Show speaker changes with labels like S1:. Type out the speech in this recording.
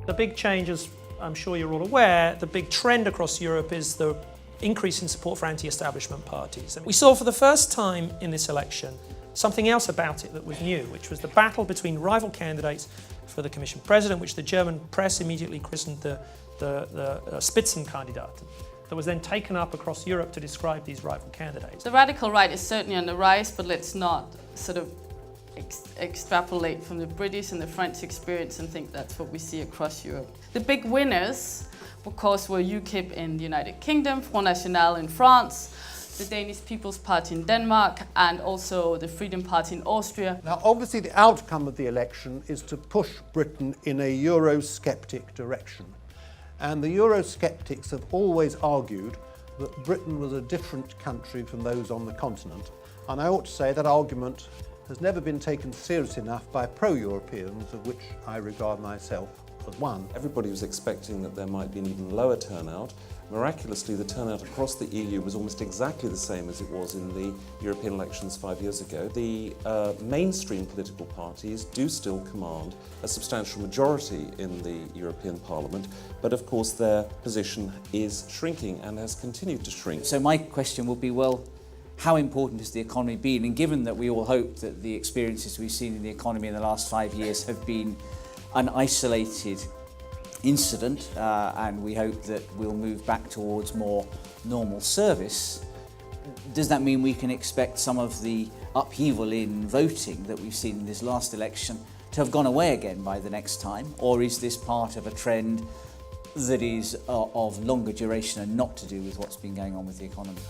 S1: The big change, as I'm sure you're all aware, the big trend across Europe is the increase in support for anti-establishment parties. And we saw for the first time in this election something else about it that was new, which was the battle between rival candidates for the Commission President, which the German press immediately christened the Spitzenkandidat, that was then taken up across Europe to describe these rival candidates.
S2: The radical right is certainly on the rise, but let's not sort of extrapolate from the British and the French experience and think that's what we see across Europe. The big winners, of course, were UKIP in the United Kingdom, Front National in France, the Danish People's Party in Denmark, and also the Freedom Party in Austria.
S3: Now, obviously, the outcome of the election is to push Britain in a Eurosceptic direction. And the Eurosceptics have always argued that Britain was a different country from those on the continent. And I ought to say that argument has never been taken seriously enough by pro-Europeans, of which I regard myself as one.
S4: Everybody was expecting that there might be an even lower turnout. Miraculously, the turnout across the EU was almost exactly the same as it was in the European elections 5 years ago. The mainstream political parties do still command a substantial majority in the European Parliament, but of course their position is shrinking and has continued to shrink.
S5: So my question would be, well, how important has the economy been? And given that we all hope that the experiences we've seen in the economy in the last 5 years have been an isolated incident, and we hope that we'll move back towards more normal service, does that mean we can expect some of the upheaval in voting that we've seen in this last election to have gone away again by the next time? Or is this part of a trend that is of longer duration and not to do with what's been going on with the economy?